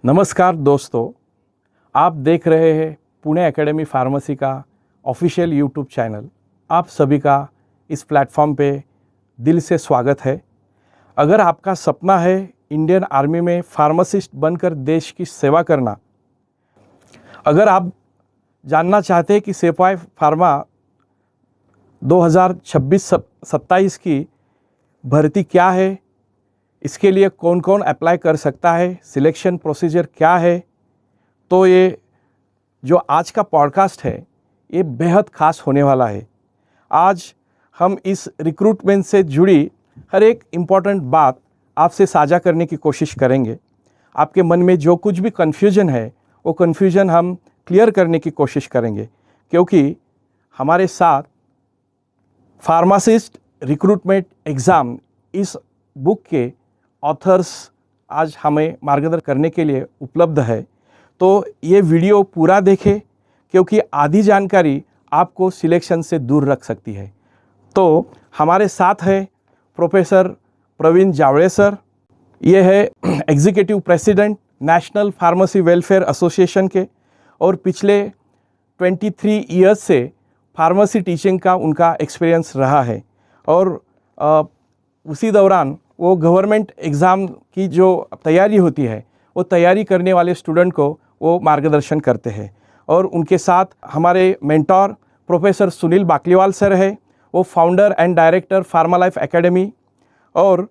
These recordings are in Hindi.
नमस्कार दोस्तों, आप देख रहे हैं पुणे एकेडमी फार्मेसी का ऑफिशियल यूट्यूब चैनल। आप सभी का इस प्लेटफॉर्म पे दिल से स्वागत है। अगर आपका सपना है इंडियन आर्मी में फार्मासिस्ट बनकर देश की सेवा करना, अगर आप जानना चाहते हैं कि सिपाही फार्मा 2026-27 की भर्ती क्या है, इसके लिए कौन कौन अप्लाई कर सकता है, सिलेक्शन प्रोसीजर क्या है, तो ये जो आज का पॉडकास्ट है ये बेहद ख़ास होने वाला है। आज हम इस रिक्रूटमेंट से जुड़ी हर एक इम्पॉर्टेंट बात आपसे साझा करने की कोशिश करेंगे। आपके मन में जो कुछ भी कन्फ्यूजन है वो कन्फ्यूजन हम क्लियर करने की कोशिश करेंगे, क्योंकि हमारे साथ फार्मासिस्ट रिक्रूटमेंट एग्ज़ाम इस बुक के ऑथर्स आज हमें मार्गदर्शन करने के लिए उपलब्ध है। तो ये वीडियो पूरा देखें, क्योंकि आधी जानकारी आपको सिलेक्शन से दूर रख सकती है। तो हमारे साथ है प्रोफेसर प्रवीण जावड़े सर। ये है executive president national pharmacy welfare association के, और पिछले 23 ईयर्स से फार्मेसी टीचिंग का उनका एक्सपीरियंस रहा है। और उसी दौरान वो गवर्नमेंट एग्ज़ाम की जो तैयारी होती है वो तैयारी करने वाले स्टूडेंट को वो मार्गदर्शन करते हैं। और उनके साथ हमारे mentor professor Sunil Bakliwal sir है। वो founder and director pharma life academy, और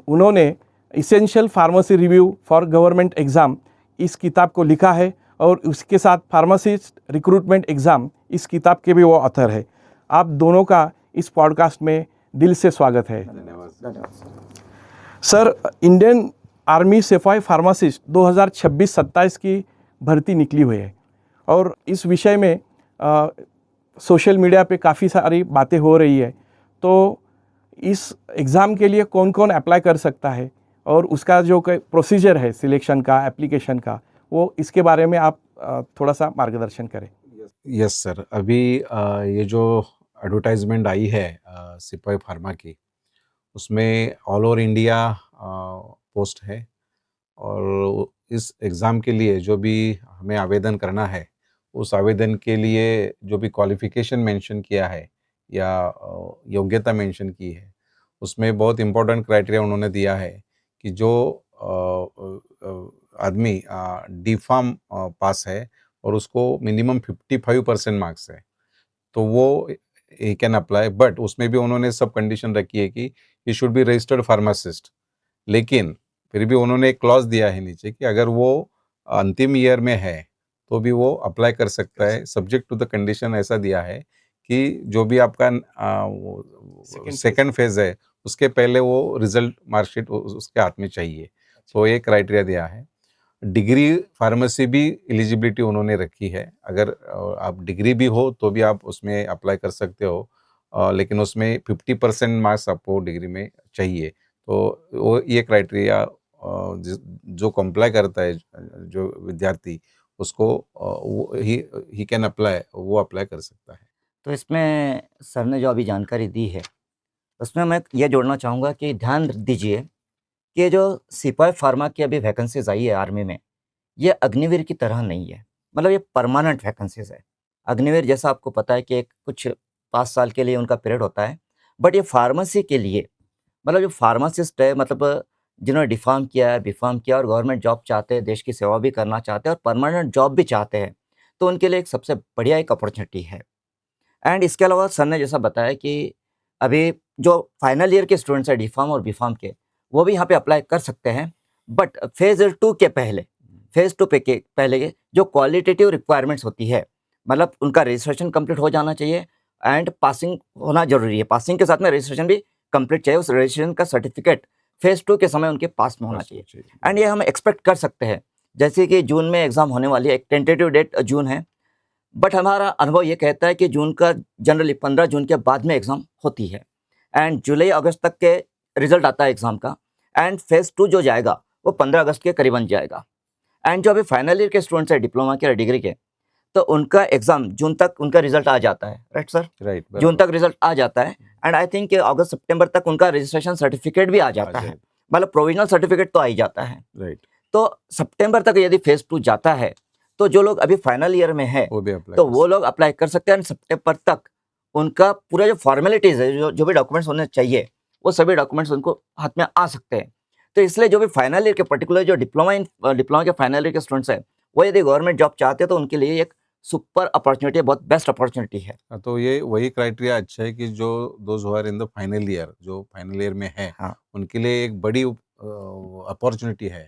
उन्होंने essential pharmacy review for government exam इस किताब को लिखा है, और उसके साथ फार्मासिस्ट रिक्रूटमेंट एग्ज़ाम इस किताब के भी वो ऑथर है। आप दोनों का इस पॉडकास्ट में दिल से स्वागत है। धन्यवाद सर, इंडियन आर्मी सिपाही फार्मासिस्ट 2026-27 की भर्ती निकली हुई है, और इस विषय में सोशल मीडिया पे काफ़ी सारी बातें हो रही है। तो इस एग्ज़ाम के लिए कौन कौन अप्लाई कर सकता है, और उसका जो प्रोसीजर है सिलेक्शन का, एप्लीकेशन का, वो इसके बारे में आप थोड़ा सा मार्गदर्शन करें। यस सर, अभी ये जो एडवर्टाइजमेंट आई है सिपाही फार्मा की, उसमें ऑल ओवर इंडिया पोस्ट है। और इस एग्ज़ाम के लिए जो भी हमें आवेदन करना है, उस आवेदन के लिए जो भी क्वालिफ़िकेशन मेंशन किया है या योग्यता मेंशन की है, उसमें बहुत इम्पोर्टेंट क्राइटेरिया उन्होंने दिया है कि जो आदमी डी फार्म पास है और उसको मिनिमम 55% मार्क्स है, तो वो ही कैन अप्लाई। बट उसमें भी उन्होंने सब कंडीशन रखी है कि he should be registered pharmacist. लेकिन फिर भी उन्होंने एक क्लॉज दिया है नीचे कि अगर वो अंतिम ईयर में है तो भी वो अप्लाई कर सकता है, सब्जेक्ट टू द कंडीशन ऐसा दिया है कि जो भी आपका सेकंड फेज है उसके पहले वो रिजल्ट मार्कशीट उसके हाथ में चाहिए। तो ये क्राइटेरिया दिया है। डिग्री फार्मेसी भी एलिजिबिलिटी उन्होंने रखी है। अगर आप डिग्री भी हो तो भी आप उसमें अप्लाई कर सकते हो, लेकिन उसमें 50% मार्क्स आपको डिग्री में चाहिए। तो वो ये क्राइटेरिया जो कंप्लाई करता है जो विद्यार्थी, उसको ही कैन अप्लाई, वो अप्लाई कर सकता है। तो इसमें सर ने जो अभी जानकारी दी है, उसमें मैं ये जोड़ना चाहूँगा कि ध्यान दीजिए कि ये जो सिपाही फार्मा की अभी वैकेंसीज आई है आर्मी में, ये अग्निवीर की तरह नहीं है। मतलब ये परमानेंट वैकेंसीज है। अग्निवीर जैसा आपको पता है कि एक कुछ 5 साल के लिए उनका पीरियड होता है, बट ये फार्मेसी के लिए, मतलब जो फार्मासिस्ट है, मतलब जिन्होंने डी फार्म किया है, बी फार्म किया और गवर्नमेंट जॉब चाहते हैं, देश की सेवा भी करना चाहते हैं और परमानेंट जॉब भी चाहते हैं, तो उनके लिए एक सबसे बढ़िया एक अपॉर्चुनिटी है। एंड इसके अलावा सर ने जैसा बताया कि अभी जो फाइनल ईयर के स्टूडेंट्स हैं डी फार्म और बी फार्म के, वो भी यहाँ पे अप्लाई कर सकते हैं, बट फेज़ 2 के पहले, फेज़ 2 पे के पहले के जो क्वालिटेटिव रिक्वायरमेंट्स होती है, मतलब उनका रजिस्ट्रेशन कंप्लीट हो जाना चाहिए एंड पासिंग होना ज़रूरी है। पासिंग के साथ में रजिस्ट्रेशन भी कंप्लीट चाहिए। उस रजिस्ट्रेशन का सर्टिफिकेट फेज़ 2 के समय उनके पास में होना चाहिए। एंड ये हम एक्सपेक्ट कर सकते हैं, जैसे कि जून में एग्ज़ाम होने वाली है, एक टेंटेटिव डेट जून है, बट हमारा अनुभव ये कहता है कि जून का जनरली 15 जून के बाद में एग्ज़ाम होती है एंड जुलाई अगस्त तक के रिजल्ट आता है एग्ज़ाम का, एंड फेज़ 2 जो जाएगा वो 15 अगस्त के करीबन जाएगा। एंड जो अभी फाइनल ईयर के स्टूडेंट्स हैं डिप्लोमा के और डिग्री के, तो उनका एग्ज़ाम जून तक उनका रिजल्ट आ जाता है, राइट सर? राइट, जून तक रिजल्ट आ जाता है एंड आई थिंक अगस्त सितंबर तक उनका रजिस्ट्रेशन सर्टिफिकेट भी आ जाता है, मतलब प्रोविजनल सर्टिफिकेट तो आ ही जाता है। राइट। तो सितंबर तक यदि फेज 2 जाता है तो जो लोग अभी फाइनल ईयर में है वो भी अप्लाई तो वो लोग अप्लाई कर सकते हैं। सितंबर तक उनका पूरा जो फॉर्मेलिटीज है, जो भी डॉक्यूमेंट्स होने चाहिए, वो सभी डॉक्यूमेंट्स उनको हाथ में आ सकते हैं। तो इसलिए जो भी फाइनल ईयर के पर्टिकुलर जो डिप्लोमा के फाइनल ईयर के स्टूडेंट्स हैं, वो यदि गवर्नमेंट जॉब चाहते हैं तो उनके लिए एक सुपर अपॉर्चुनिटी है, बहुत बेस्ट अपॉर्चुनिटी है। तो ये वही क्राइटेरिया अच्छा है कि जो those who are in the final year, जो फाइनल ईयर में है, हाँ, उनके लिए एक बड़ी अपॉर्चुनिटी है,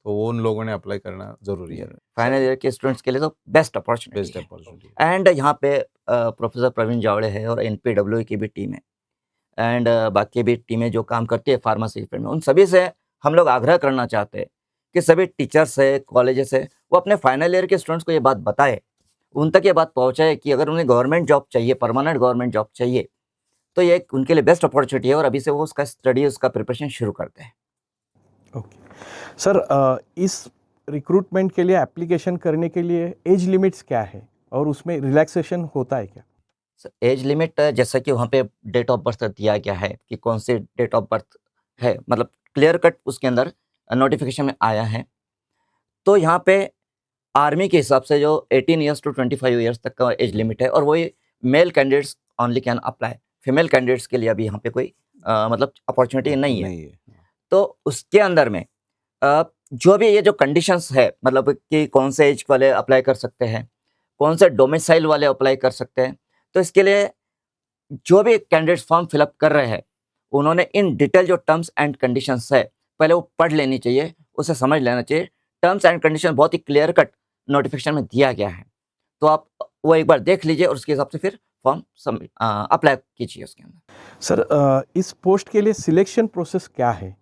तो वो उन लोगों ने अप्लाई करना जरूरी है। फाइनल ईयर के स्टूडेंट्स के लिए तो बेस्ट अपॉर्चुनिटी बेस्ट है। अपॉर्चुनिटी। एंड यहाँ पे प्रोफेसर प्रवीण जावड़े है और एनपीडब्ल्यू की भी टीम है, एंड बाकी भी टीमें जो काम करती है फार्मेसी फील्ड में, उन सभी से हम लोग आग्रह करना चाहते हैं कि सभी टीचर्स है, कॉलेजेस है, वो अपने फाइनल ईयर के स्टूडेंट्स को ये बात बताए, उन तक ये बात पहुँचाए कि अगर उन्हें गवर्नमेंट जॉब चाहिए, परमानेंट गवर्नमेंट जॉब चाहिए, तो ये एक उनके लिए बेस्ट अपॉर्चुनिटी है और अभी से वो उसका स्टडी, उसका प्रिपरेशन शुरू करते हैं। ओके सर, इस रिक्रूटमेंट के लिए एप्लीकेशन करने के लिए एज लिमिट्स क्या है और उसमें रिलैक्सेशन होता है क्या? एज लिमिट जैसा कि वहाँ पे डेट ऑफ बर्थ दिया गया है कि कौन से डेट ऑफ बर्थ है, मतलब क्लियर कट उसके अंदर नोटिफिकेशन में आया है। तो यहाँ पे आर्मी के हिसाब से जो 18 ईयर्स टू 25 ईयर्स तक का एज लिमिट है और वही male candidates only can apply. Female candidates के लिए अभी यहाँ पे कोई मतलब अपॉर्चुनिटी नहीं है। नहीं है। तो उसके अंदर में जो भी ये जो कंडीशंस है, मतलब कि कौन से एज वाले अप्लाई कर सकते हैं, कौन से डोमिसाइल वाले अप्लाई कर सकते हैं, तो इसके लिए जो भी कैंडिडेट्स फॉर्म फिलअप कर रहे हैं, उन्होंने इन डिटेल जो टर्म्स एंड कंडीशंस है पहले वो पढ़ लेनी चाहिए, उसे समझ लेना चाहिए। टर्म्स एंड कंडीशन बहुत ही क्लियर कट नोटिफिकेशन में दिया गया है, तो आप वो एक बार देख लीजिए और उसके हिसाब से फिर फॉर्म अप्लाई कीजिए उसके अंदर। सर, इस पोस्ट के लिए सिलेक्शन प्रोसेस क्या है?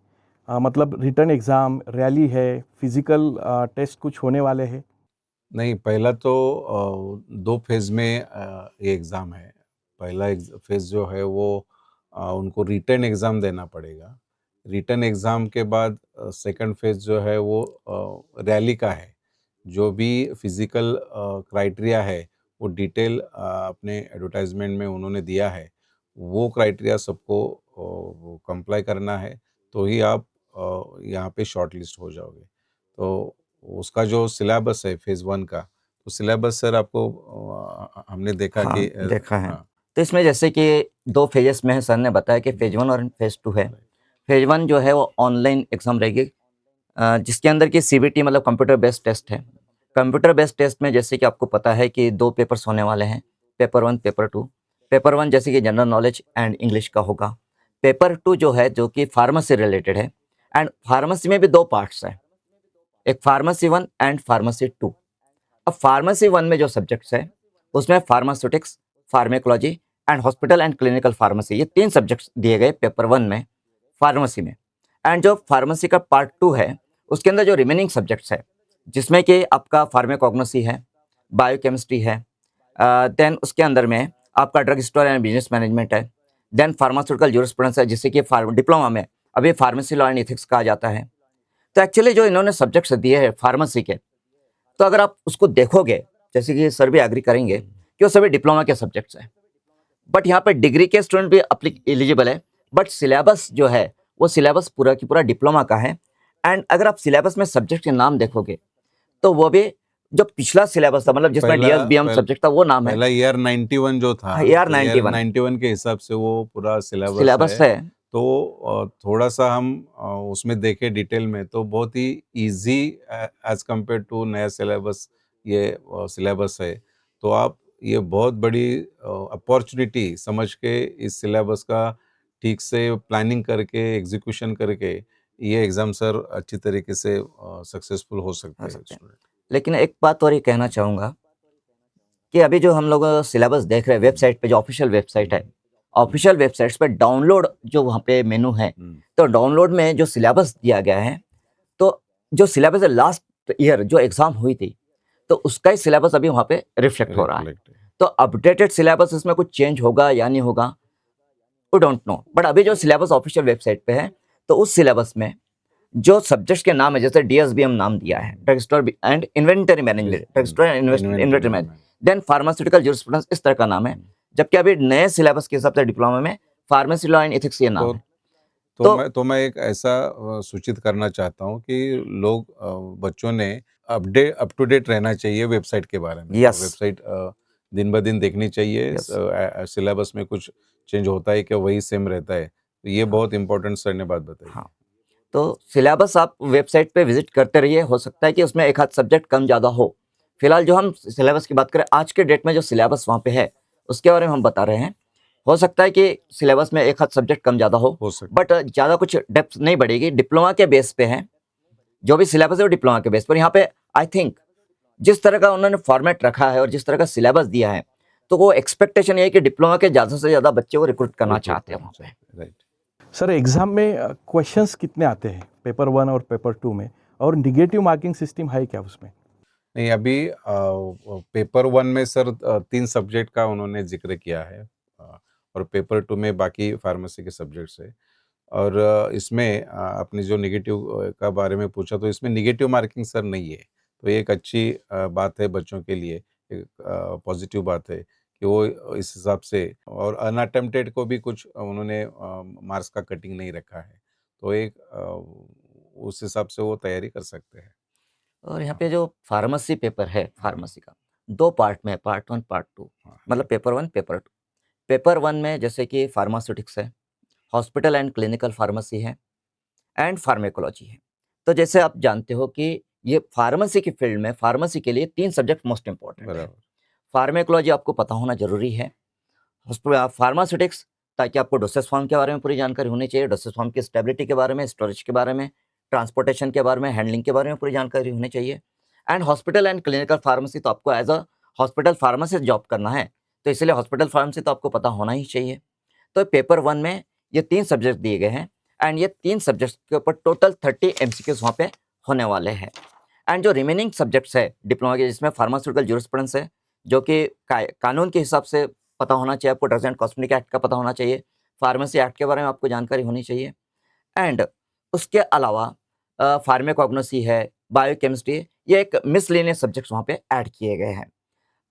मतलब रिटर्न एग्ज़ाम, रैली है, फिजिकल टेस्ट कुछ होने वाले हैं? नहीं, पहला तो 2 फेज़ में ये एग्ज़ाम है। पहला फेज़ जो है वो उनको रिटन एग्ज़ाम देना पड़ेगा। रिटन एग्ज़ाम के बाद सेकंड फेज़ जो है वो रैली का है। जो भी फिज़िकल क्राइटेरिया है वो डिटेल अपने एडवर्टाइज़मेंट में उन्होंने दिया है। वो क्राइटेरिया सबको वो कंप्लाई करना है, तो ही आप यहाँ पे शॉर्टलिस्ट हो जाओगे। तो उसका जो सिलेबस है फेज़ 1 का, तो सिलेबस सर आपको हमने देखा हाँ, कि देखा है। हाँ, तो इसमें जैसे कि 2 फेजेस में है, सर ने बताया कि फेज 1 और फेज 2 है। फेज 1 जो है वो ऑनलाइन एग्ज़ाम रहेगी, जिसके अंदर की सीबीटी मतलब कंप्यूटर बेस्ड टेस्ट है। कंप्यूटर बेस्ड टेस्ट में जैसे कि आपको पता है कि 2 पेपर्स होने वाले हैं, पेपर 1, पेपर 2। पेपर 1 जैसे कि जनरल नॉलेज एंड इंग्लिश का होगा। पेपर 2 जो है जो कि फार्मेसी रिलेटेड है, एंड फार्मेसी में भी 2 पार्ट्स हैं, एक फार्मेसी 1 एंड फार्मेसी 2। अब फार्मेसी 1 में जो सब्जेक्ट्स है उसमें pharmaceutics, pharmacology and hospital and clinical pharmacy, ये 3 सब्जेक्ट्स दिए गए पेपर 1 में फार्मेसी में। एंड जो फार्मेसी का पार्ट 2 है उसके अंदर जो रिमेनिंग सब्जेक्ट्स है, जिसमें कि आपका फार्माकोग्नोसी है, बायोकेमिस्ट्री है, देन उसके अंदर में आपका drug store and business management है, देन फार्मास्यूटिकल ज्यूरिस्प्रूडेंस है, जिससे कि डिप्लोमा में अभी फार्मेसी लॉ एंड एथिक्स कहा जाता है। तो एक्चुअली जो इन्होंने सब्जेक्ट्स दिए हैं फार्मेसी के, तो अगर आप उसको देखोगे, जैसे कि सर भी एग्री करेंगे कि वो सभी डिप्लोमा के सब्जेक्ट्स हैं, बट यहाँ पे डिग्री के स्टूडेंट भी एलिजिबल है, बट सिलेबस जो है वो सिलेबस पूरा की पूरा डिप्लोमा का है। एंड अगर आप सिलेबस में सब्जेक्ट के नाम देखोगे तो वो भी जो पिछला सिलेबस था, मतलब जिसमें डीएसबीएम सब्जेक्ट था, वो नाम है पहला ईयर 91 जो था, ईआर तो ईयर 91 91 के हिसाब से वो पूरा सिलेबस सिलेबस है। है। तो थोड़ा सा हम उसमें देखें डिटेल में तो बहुत ही इजी एज कंपेयर टू नया सिलेबस ये सिलेबस है। तो आप ये बहुत बड़ी अपॉर्चुनिटी समझ के इस सिलेबस का ठीक से प्लानिंग करके एग्जीक्यूशन करके ये एग्ज़ाम सर अच्छी तरीके से सक्सेसफुल हो सकते हो हैं सकते हैं। स्टूडेंट। लेकिन एक बात और ये कहना चाहूँगा कि अभी जो हम लोग सिलेबस देख रहे हैं वेबसाइट पे, जो ऑफिशियल वेबसाइट है, ऑफिशियल वेबसाइट्स पे डाउनलोड जो वहाँ पे मेनू है, तो डाउनलोड में जो सिलेबस दिया गया है, तो जो सिलेबस है लास्ट ईयर जो एग्जाम हुई थी, तो उसका ही सिलेबस अभी वहाँ पे रिफ्लेक्ट हो रहा है। तो अपडेटेड सिलेबस इसमें कुछ चेंज होगा या नहीं होगा, वी डोंट नो। बट अभी जो सिलेबस ऑफिशियल वेबसाइट पे है, तो उस सिलेबस में जो सब्जेक्ट्स के नाम है, जैसे डीएसबीएम नाम दिया है, drug store and inventory management, drug store and inventory management, then pharmaceutical jurisprudence, इस तरह का नाम है। जबकि अभी नए सिलेबस के हिसाब से डिप्लोमा में फार्मेसी लॉ एंड एथिक्स ये नाम है। तो मैं एक ऐसा सूचित करना चाहता हूँ कि लोग बच्चों ने अप टू डेट रहना चाहिए वेबसाइट के बारे में। यस वेबसाइट दिन ब दिन देखनी चाहिए। यस सिलेबस में कुछ चेंज होता है क्या वही सेम रहता है, तो ये हाँ बहुत इंपॉर्टेंट सर ने बात बताई है। हाँ तो सिलेबस आप वेबसाइट पे विजिट करते रहिए, हो सकता है कि उसमें एक आध सब्जेक्ट कम ज़्यादा हो। फिलहाल जो हम सिलेबस की बात करें, आज के डेट में जो सिलेबस वहाँ पे है उसके बारे में हम बता रहे हैं। हो सकता है कि सिलेबस में एक आध सब्जेक्ट कम ज़्यादा हो, सकता बट ज़्यादा कुछ डेप्थ नहीं बढ़ेगी। डिप्लोमा के बेस पे है, जो भी सिलेबस है वो डिप्लोमा के बेस पर। यहाँ पे आई थिंक जिस तरह का उन्होंने फॉर्मेट रखा है और जिस तरह का सिलेबस दिया है, तो वो एक्सपेक्टेशन ये है कि डिप्लोमा के ज़्यादा से ज़्यादा बच्चे को रिक्रूट करना चाहते हैं वहाँ पे। राइट। सर एग्ज़ाम में क्वेश्चंस कितने आते हैं पेपर 1 और पेपर 2 में, और निगेटिव मार्किंग सिस्टम है क्या उसमें? नहीं, अभी पेपर 1 में सर 3 सब्जेक्ट का उन्होंने ज़िक्र किया है, और पेपर 2 में बाकी फार्मेसी के सब्जेक्ट्स है। और इसमें आपने जो नेगेटिव का बारे में पूछा, तो इसमें नेगेटिव मार्किंग सर नहीं है। तो ये एक अच्छी बात है बच्चों के लिए, एक पॉजिटिव बात है कि वो इस हिसाब से, और अनअटेम्प्टेड को भी कुछ उन्होंने मार्क्स का कटिंग नहीं रखा है। तो एक उस हिसाब से वो तैयारी कर सकते हैं। और यहाँ हाँ, पे जो फार्मेसी पेपर है, हाँ, फार्मेसी का 2 पार्ट में है, पार्ट 1, पार्ट 2, हाँ, मतलब पेपर 1, पेपर 2। पेपर 1 में जैसे कि फार्मास्यूटिक्स है, हॉस्पिटल एंड क्लिनिकल फार्मेसी है एंड फार्मेकोलॉजी है। तो जैसे आप जानते हो कि ये फार्मेसी की फील्ड में फार्मेसी के लिए 3 सब्जेक्ट मोस्ट इम्पोर्टेंट है। बराबर। फार्मेकोलॉजी आपको पता होना ज़रूरी है। फार्मास्यूटिक्स, ताकि आपको डोसेज फॉर्म के बारे में पूरी जानकारी होनी चाहिए, डोसेज फॉर्म की स्टेबिलिटी के बारे में, स्टोरेज के बारे में, ट्रांसपोर्टेशन के बारे में, हैंडलिंग के बारे में पूरी जानकारी होनी चाहिए। And hospital and clinical pharmacy, तो आपको as a hospital pharmacist job करना है, तो इसलिए हॉस्पिटल फार्मेसी तो आपको पता होना ही चाहिए। तो पेपर 1 में ये 3 सब्जेक्ट दिए गए हैं एंड ये 3 सब्जेक्ट्स के ऊपर टोटल 30 एमसीक्यूज वहाँ पे होने वाले हैं। एंड जो रिमेनिंग सब्जेक्ट्स है डिप्लोमा के, जिसमें फार्मास्यूटिकल ज्यूरिस्प्रूडेंस है, जो कि कानून के हिसाब से पता होना चाहिए आपको, ड्रग्स एंड कॉस्मेटिक एक्ट का पता होना चाहिए, फार्मेसी एक्ट के बारे में आपको जानकारी होनी चाहिए। एंड उसके अलावा फार्माकोग्नोसी है, बायोकेमिस्ट्री है, ये एक मिसलेनियस सब्जेक्ट्स वहाँ पे ऐड किए गए हैं।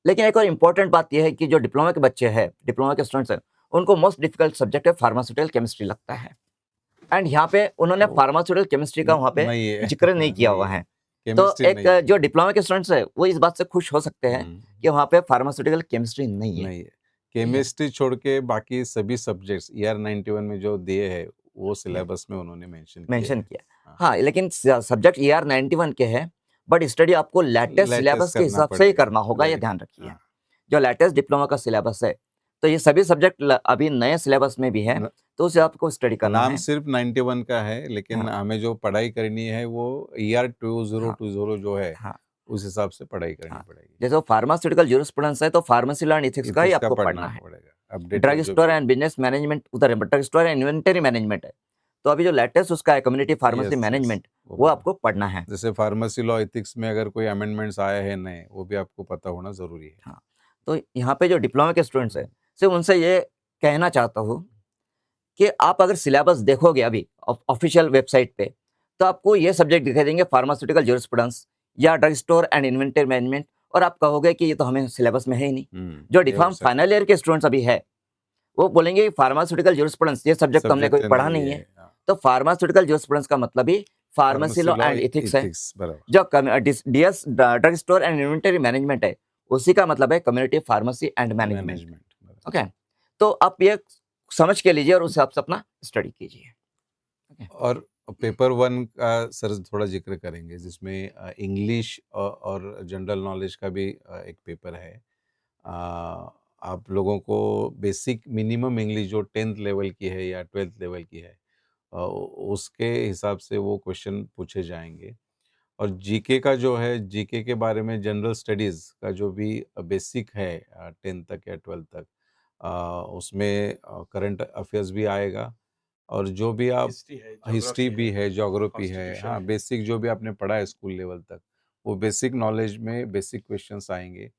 लेकिन एक और इम्पोर्टेंट बात ये है कि जो डिप्लोमा के बच्चे हैं, डिप्लोमा के स्टूडेंट्स हैं, उनको मोस्ट डिफिकल्ट सब्जेक्ट है फार्मास्यूटिकल केमिस्ट्री लगता है। एंड यहाँ पे उन्होंने वो फार्मास्यूटिकल केमिस्ट्री का वहाँ पे नहीं है। जिक्र नहीं किया नहीं हुआ है, है। तो केमिस्ट्री एक नहीं है। जो डिप्लोमा के स्टूडेंट्स है वो इस बात से खुश हो सकते हैं कि वहाँ पे फार्मास्यूटिकल केमिस्ट्री नहीं है। नहीं है। ठीक है, केमिस्ट्री छोड़ के बाकी सभी सब्जेक्ट्स ईआर 91 में जो दिए हैं, वो सिलेबस में उन्होंने मेंशन किए मेंशन हैं। किया। हाँ, हाँ, लेकिन सब्जेक्ट ER 91 के हैं, बट स्टडी आपको लेटेस्ट लेटेस्ट सिलेबस के करना हिसाब से ही पड़ेगा। करना होगा, ये राइट। ध्यान रखिए। हाँ। जो लेटेस्ट डिप्लोमा का सिलेबस है, तो ये सभी सब्जेक्ट अभी नए सिलेबस में भी है, न, तो उसे आपको स्टडी करना नाम है। सिर्फ 91 का है, लेकिन हाँ हमें जो पढ़ाई करनी है वो ईआर हाँ 2020 जो है, हाँ उस हिसाब से पढ़ाई करनी हाँ। पड़ेगी। जैसे वो फार्मास्यूटिकल ज्यूरिस्प्रूडेंस है, तो फार्मेसी लॉ एंड एथिक्स का ही इथिक्स का आपको पढ़ना पढ़ना है। पड़ेगा, अपडेटेड ड्रग जो स्टोर भी। एंड बिजनेस मैनेजमेंट उधर है, but drug store and inventory management है। तो अभी जो लेटेस्ट उसका है community pharmacy yes, yes, management, वो वो पढ़ना। आपको पढ़ना है। जैसे फार्मेसी लॉ एथिक्स में अगर कोई अमेंडमेंट्स आए हैं नए, वो भी आपको पता होना ज़रूरी है। हाँ, तो यहाँ पे जो डिप्लोमा के स्टूडेंट्स हैं, सिर्फ उनसे ये कहना चाहता हूँ कि आप अगर सिलेबस देखोगे अभी ऑफिशियल वेबसाइट पे, तो आपको ये सब्जेक्ट दिखाई देंगे, फार्मास्यूटिकल ज्यूरिस्प्रूडेंस या drug store and inventory management, और आप कहोगे कि ये तो हमें सिलेबस में है ही नहीं। जो ये हो डिफॉर्म सकता फाइनल है। ईयर के स्टूडेंट्स अभी है, वो बोलेंगे फार्मास्यूटिकल ज्यूरिस्प्रूडेंस ये सब्जेक्ट तो हमने सब्जेक्ट कोई पढ़ा नहीं नहीं है। है। तो फार्मास्यूटिकल ज्यूरिस्प्रूडेंस का मतलब ही pharmacy pharmacy law law and ethics है। एथिक्स, बराबर। जो DS drug store and inventory management है, उसी का मतलब है community pharmacy and management. Management, बराबर। ओके, तो आप ये समझ के लीजिए और उस हिसाब से अपना स्टडी कीजिए। ओके, और पेपर 1 का सर थोड़ा ज़िक्र करेंगे, जिसमें इंग्लिश और जनरल नॉलेज का भी एक पेपर है। अ, आप लोगों को बेसिक मिनिमम इंग्लिश जो 10th लेवल की है या 12th लेवल की है, उसके हिसाब से वो क्वेश्चन पूछे जाएँगे। और जीके का जो है, जीके के बारे में जनरल स्टडीज़ का जो भी बेसिक है 10th तक या 12th तक, उसमें करंट अफेयर्स भी आएगा, और जो भी आप हिस्ट्री है, हिस्ट्री ज्योग्राफी भी है, है, ज्योग्राफी है, कॉन्स्टिट्यूशन हाँ, है। बेसिक जो भी आपने पढ़ा है स्कूल लेवल तक, वो बेसिक नॉलेज में बेसिक क्वेश्चंस आएँगे।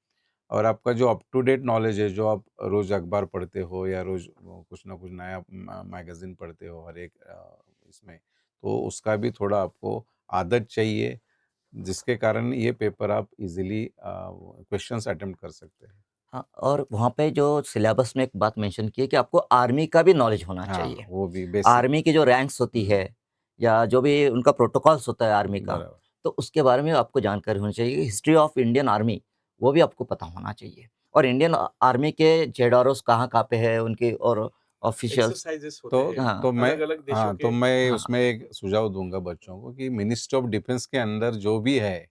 और आपका जो अप टू डेट नॉलेज है, जो आप रोज़ अखबार पढ़ते हो या रोज़ कुछ ना कुछ नया मैगज़ीन पढ़ते हो हर एक इसमें, तो उसका भी थोड़ा आपको आदत चाहिए, जिसके कारण ये पेपर आप इज़िली क्वेश्चंस अटेम्प्ट कर सकते हैं। हाँ, और वहाँ पे जो सिलेबस में एक बात मेंशन की है कि आपको आर्मी का भी नॉलेज होना हाँ, चाहिए। वो भी बेसिक। आर्मी की जो रैंक्स होती है या जो भी उनका प्रोटोकॉल्स होता है आर्मी का, बराबर। तो उसके बारे में आपको जानकारी होनी चाहिए। हिस्ट्री ऑफ इंडियन आर्मी वो भी आपको पता होना चाहिए और इंडियन आर्मी के जेडआरओस कहाँ-कहाँ पे है उनके और ऑफिशियल्स। एक्सरसाइजेस होते तो हैं हाँ, तो मैं अलग-अलग देशों हाँ, तो के। मैं हाँ, उसमें एक सुझाव दूँगा बच्चों को कि मिनिस्ट्री ऑफ डिफेंस के अंदर जो भी है,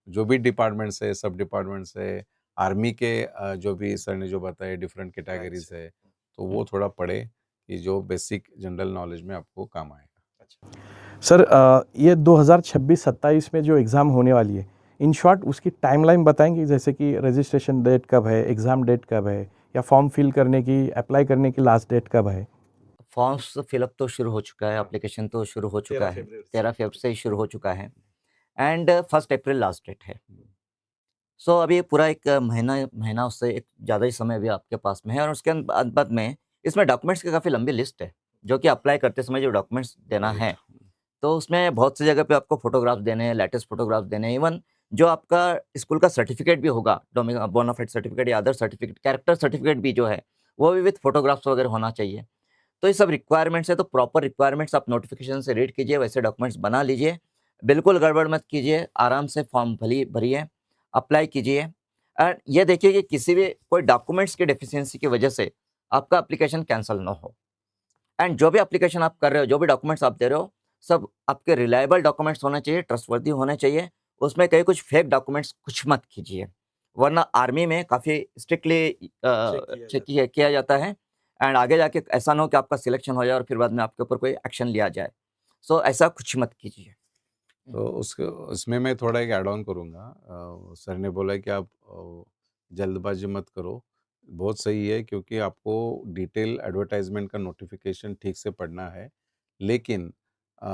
जो भी डिपार्टमेंट्स है, सब डिपार्टमेंट्स है, आर्मी के जो भी सर ने जो बताया डिफरेंट कैटेगरीज़ है, तो हुँ। वो थोड़ा पढ़े कि जो बेसिक जनरल नॉलेज में आपको काम आएगा। सर ये 2026-27 में जो एग्ज़ाम होने वाली है, इन शॉर्ट उसकी टाइमलाइन बताएंगे, जैसे कि रजिस्ट्रेशन डेट कब है, एग्ज़ाम डेट कब है, या फॉर्म फिल करने की, अप्लाई करने की लास्ट डेट कब है? फॉर्म्स फिलअप तो शुरू हो चुका है, हाँ, एप्लीकेशन तो शुरू हो चुका 13 है। फरवरी से। 13 फ़ेब से ही शुरू हो चुका है एंड 1 अप्रैल लास्ट डेट है। हुँ। सो अभी पूरा एक महीना महीना उससे एक ज़्यादा ही समय अभी आपके पास में है और उसके बाद में इसमें डॉक्यूमेंट्स की काफ़ी लंबी लिस्ट है, जो कि अप्लाई करते समय जो डॉक्यूमेंट्स देना राइट। है, तो उसमें बहुत सी जगह पे आपको फ़ोटोग्राफ्स देने हैं, लेटेस्ट फ़ोटोग्राफ्स देने हैं, इवन जो आपका स्कूल का सर्टिफ़िकेट भी होगा, बोनाफाइड सर्टिफ़िकेट या अदर सर्टिफ़िकेट, कैरेक्टर सर्टिफ़िकेट भी जो है, वो भी विथ फ़ोटोग्राफ्स वगैरह होना चाहिए। तो ये सब रिक्वायरमेंट्स है, तो प्रॉपर रिक्वायरमेंट्स आप नोटिफ़िकेशन से रीड कीजिए, वैसे डॉक्यूमेंट्स बना लीजिए। बिल्कुल गड़बड़ मत कीजिए, आराम से फॉर्म भरिए, अप्लाई कीजिए एंड ये देखिए कि किसी भी कोई डॉक्यूमेंट्स की डेफिशिएंसी की वजह से आपका एप्लीकेशन कैंसल ना हो। एंड जो भी एप्लीकेशन आप कर रहे हो, जो भी डॉक्यूमेंट्स आप दे रहे हो, सब आपके रिलायबल डॉक्यूमेंट्स होने चाहिए, ट्रस्टवर्दी होने चाहिए। उसमें कहीं कुछ फेक डॉक्यूमेंट्स कुछ मत कीजिए, वरना आर्मी में काफ़ी स्ट्रिक्टली चेक किया जाता है एंड आगे जाके ऐसा ना हो कि आपका सिलेक्शन हो जाए और फिर बाद में आपके ऊपर कोई एक्शन लिया जाए। सो ऐसा कुछ मत कीजिए। तो उसके उसमें मैं थोड़ा एक ऐड ऑन करूँगा। सर ने बोला कि आप जल्दबाजी मत करो। बहुत सही है क्योंकि आपको डिटेल एडवर्टाइज़मेंट का नोटिफ़िकेशन ठीक से पढ़ना है। लेकिन अ,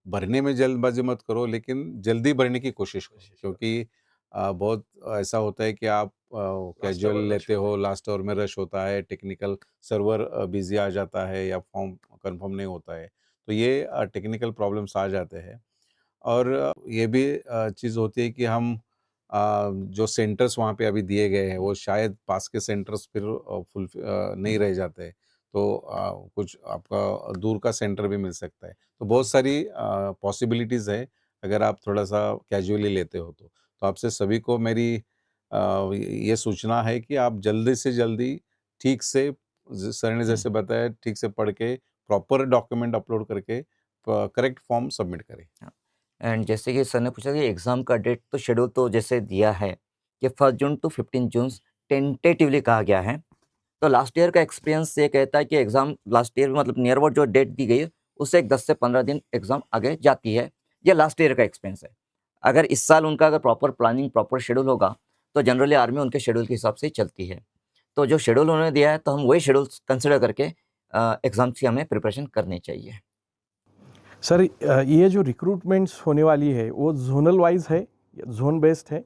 भरने में जल्दबाजी मत करो, लेकिन जल्दी भरने की कोशिश करो क्योंकि बहुत ऐसा होता है कि आप कैजुअल लेते हो, लास्ट आवर में रश होता है, टेक्निकल सर्वर बिज़ी आ जाता है या फॉर्म कन्फर्म नहीं होता है। तो ये टेक्निकल प्रॉब्लम्स आ जाते हैं। और ये भी चीज़ होती है कि हम जो सेंटर्स वहाँ पे अभी दिए गए हैं, वो शायद पास के सेंटर्स फिर नहीं रह जाते। तो कुछ आपका दूर का सेंटर भी मिल सकता है। तो बहुत सारी पॉसिबिलिटीज़ है, अगर आप थोड़ा-सा कैजुअली लेते हो तो। तो आपसे सभी को मेरी ये सूचना है कि आप जल्दी से जल्दी ठीक से सर ने जैसे बताया, ठीक से पढ़ के प्रॉपर डॉक्यूमेंट अपलोड करके करेक्ट फॉर्म सबमिट करें। एंड जैसे कि सर ने पूछा कि एग्ज़ाम का डेट तो शेड्यूल तो जैसे दिया है कि 1 जून टू 15 जून टेंटेटिवली कहा गया है। तो लास्ट ईयर का एक्सपीरियंस ये कहता है कि एग्ज़ाम लास्ट ईयर मतलब नियर अबाउट जो डेट दी गई है, उससे एक 10 से 15 दिन एग्ज़ाम आगे जाती है। ये लास्ट ईयर का एक्सपीरियंस है। अगर इस साल उनका अगर प्रॉपर प्लानिंग, प्रॉपर शेड्यूल होगा, तो जनरली आर्मी उनके शेड्यूल के हिसाब से ही चलती है। तो जो शेड्यूल उन्होंने दिया है, तो हम वही शेड्यूल कंसिडर करके एग्ज़ाम्स की हमें प्रिपरेशन करनी चाहिए। सर ये जो रिक्रूटमेंट्स होने वाली है, वो ज़ोनल वाइज़ है, ज़ोन बेस्ड है,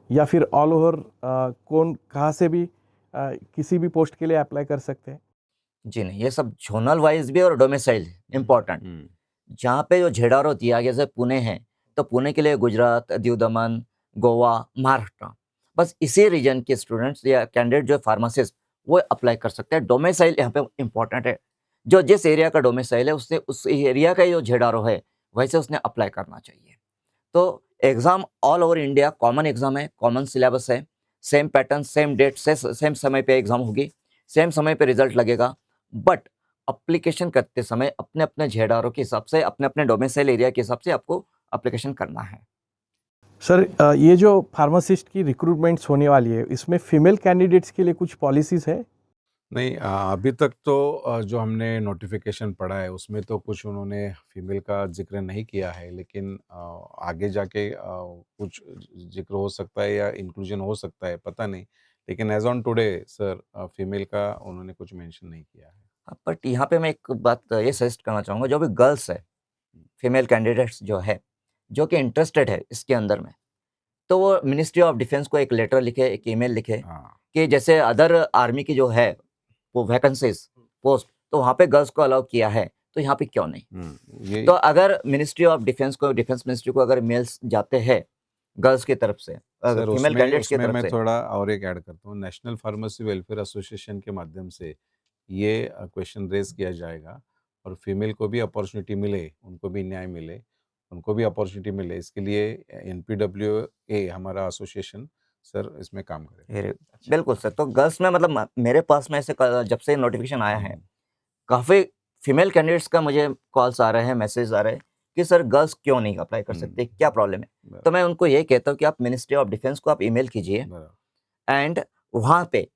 या फिर ऑल ओवर कौन कहाँ से भी किसी भी पोस्ट के लिए अप्लाई कर सकते हैं? जी नहीं, ये सब ज़ोनल वाइज़ भी और डोमिसाइल इम्पोर्टेंट। हुँ। जहाँ पे जो जेडआरओ दिया गया, जैसे पुणे है, तो पुणे के लिए गुजरात, दीव दमन, गोवा, महाराष्ट्र, बस इसी रीजन के स्टूडेंट्स या कैंडिडेट जो है फार्मासिस्ट, वो अप्लाई कर सकते हैं। डोमिसाइल यहाँ पे इम्पोर्टेंट है। जो जिस एरिया का डोमिसाइल है, उससे उस एरिया का जो जेडआरओ है, वैसे उसने अप्लाई करना चाहिए। तो exam all over India common exam है, कॉमन सिलेबस है, सेम पैटर्न, सेम डेट से सेम समय पे एग्ज़ाम होगी, सेम समय पे रिज़ल्ट लगेगा। बट एप्लीकेशन करते समय अपने-अपने जेडआरओ के हिसाब से, अपने-अपने डोमिसाइल एरिया के हिसाब से आपको एप्लीकेशन करना है। सर ये जो फार्मासिस्ट की रिक्रूटमेंट्स होने वाली है, इसमें फीमेल कैंडिडेट्स के लिए कुछ पॉलिसीज़ है? नहीं, अभी तक तो जो हमने नोटिफ़िकेशन पढ़ा है उसमें तो कुछ उन्होंने फीमेल का ज़िक्र नहीं किया है, लेकिन आगे जाके कुछ ज़िक्र हो सकता है या इंक्लूज़न हो सकता है, पता नहीं। लेकिन as on today sir female का उन्होंने कुछ मेंशन नहीं किया है। बट यहाँ पे मैं एक बात ये सजेस्ट करना चाहूँगा, जो भी गर्ल्स है, फीमेल कैंडिडेट्स जो है, जो कि इंटरेस्टेड है इसके अंदर में, तो वो मिनिस्ट्री ऑफ डिफेंस को एक लेटर लिखे, एक ईमेल लिखे हाँ। कि जैसे अदर आर्मी की जो है, वो वैकेंसीज़, पोस्ट, तो वहाँ पे गर्ल्स को अलाउ किया है, तो यहाँ पे क्यों नहीं? ये तो अगर मिनिस्ट्री ऑफ डिफेंस को, डिफेंस मिनिस्ट्री को अगर मेल्स जाते हैं गर्ल्स की तरफ से, सर फीमेल उसमें कैंडिडेट्स की उसमें तरफ मैं से? थोड़ा और एक ऐड करता हूँ, नेशनल फार्मेसी वेलफेयर एसोसिएशन के माध्यम से ये क्वेश्चन रेज किया जाएगा और फीमेल को भी अपॉर्चुनिटी मिले, उनको भी न्याय मिले, उनको भी अपॉर्चुनिटी मिले, इसके लिए एनपीडब्ल्यूए हमारा एसोसिएशन सर इसमें काम करेगा। फिर बिल्कुल सर, तो गर्ल्स में मतलब मेरे पास में ऐसे जब से नोटिफिकेशन आया है, काफ़ी फीमेल कैंडिडेट्स का मुझे कॉल्स आ रहे हैं, मैसेज आ रहे हैं कि सर गर्ल्स क्यों नहीं अप्लाई कर सकते, क्या प्रॉब्लम है? तो बराबर मैं उनको ये कहता हूँ कि आप मिनिस्ट्री ऑफ डिफेंस को आप ईमेल कीजिए बराबर एंड वहाँ पे